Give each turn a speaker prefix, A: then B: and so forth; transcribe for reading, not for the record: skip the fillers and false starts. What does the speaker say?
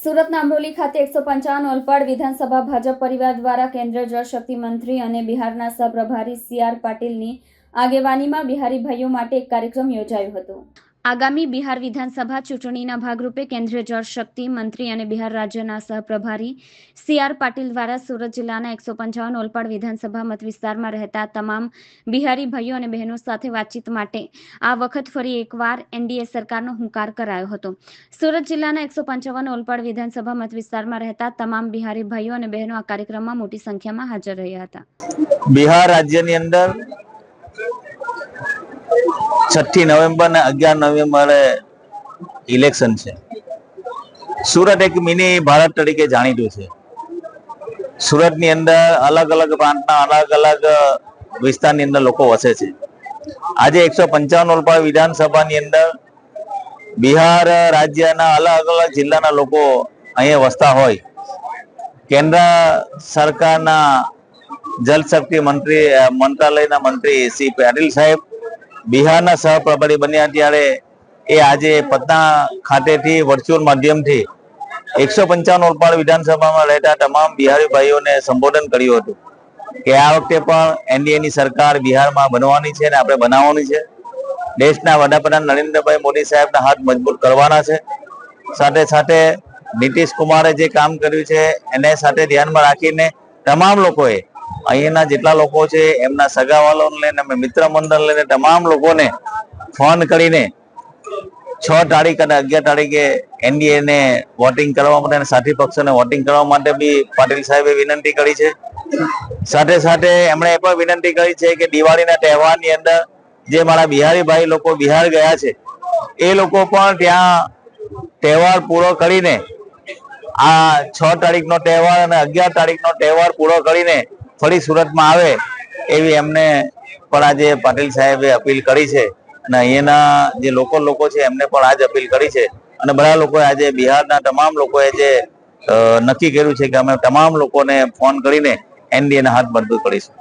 A: સુરતના અમરોલી ખાતે 155 ઓલપાડ વિધાનસભા ભાજપ પરિવાર દ્વારા કેન્દ્રીય જળશક્તિ મંત્રી અને બિહારના સહપ્રભારી સી.આર. પાટીલની આગેવાનીમાં બિહારી ભાઈઓ માટે એક કાર્યક્રમ યોજાયો હતો। આગામી બિહાર વિધાનસભા ચૂંટણીના ભાગરૂપે કેન્દ્રીય જળશક્તિ મંત્રી અને બિહાર રાજ્યના સહપ્રભારી સી.આર. પાટીલ દ્વારા સુરત જિલ્લાના 155 ઓલપાડ વિધાનસભા મત વિસ્તારમાં રહેતા તમામ બિહારી ભાઈઓ અને બહેનો સાથે વાતચીત માટે આ વખત ફરી એકવાર એનડીએ સરકારનો હુંકાર કરાયો હતો। સુરત જિલ્લાના 155 ઓલપાડ વિધાનસભા મત વિસ્તારમાં રહેતા તમામ બિહારી ભાઈઓ અને બહેનો આ કાર્યક્રમમાં મોટી સંખ્યામાં હાજર રહ્યા હતા।
B: બિહાર રાજ્યની અંદર 6 નવેમ્બર ને 11 નવેમ્બરે ઇલેક્શન છે। સુરત એક મિની ભારત તરીકે જાણીતું છે। સુરતની અંદર અલગ અલગ પ્રાંતના અલગ અલગ વિસ્તારની અંદર લોકો વસે છે। આજે 155 ઓલપાડ વિધાનસભાની અંદર બિહાર રાજ્યના અલગ અલગ જિલ્લાના લોકો અહીંયા વસતા હોય, કેન્દ્ર સરકારના જલશક્તિ મંત્રાલયના મંત્રી શ્રી પાટીલ સાહેબ બિહારના સહપ્રભારી બન્યા ત્યારે એ આજે પટના ખાતેથી વર્ચ્યુઅલ માધ્યમથી 155 ઓલપાડ વિધાનસભામાં રહેતા તમામ બિહારી ભાઈઓને સંબોધન કર્યું હતું કે આ વખતે પણ એનડીએની સરકાર બિહારમાં બનવાની છે અને આપણે બનાવવાની છે। દેશના વડાપ્રધાન નરેન્દ્રભાઈ મોદી સાહેબના હાથ મજબૂત કરવાના છે। સાથે સાથે નીતિશ કુમારે જે કામ કર્યું છે એને સાથે ધ્યાનમાં રાખીને તમામ લોકોએ અહીંના જેટલા લોકો છે એમના સગાવાલોને લઈને મિત્ર મંડળ લઈને તમામ લોકોને ફોન કરીને 6 તારીખ અને 11 તારીખે એનડીએ ને વોટિંગ કરવા માટે અને સાથી પક્ષોને વોટિંગ કરવા માટે બી પાટીલ સાહેબે વિનંતી કરી છે। સાથે સાથે એમણે એ પણ વિનંતી કરી છે કે દિવાળીના તહેવારની અંદર જે મારા બિહારી ભાઈ લોકો બિહાર ગયા છે એ લોકો પણ ત્યાં તહેવાર પૂરો કરીને આ 6 તારીખનો તહેવાર અને 11 તારીખનો તહેવાર પૂરો કરીને ફરી સુરતમાં આવે એવી એમને પણ આજે પાટીલ સાહેબે અપીલ કરી છે અને અહીંયાના જે લોકો છે એમને પણ આજ અપીલ કરી છે અને બધા લોકોએ આજે બિહારના તમામ લોકોએ જે નક્કી કર્યું છે કે અમે તમામ લોકોને ફોન કરીને એનડીએના હાથ મજબૂત કરીશું।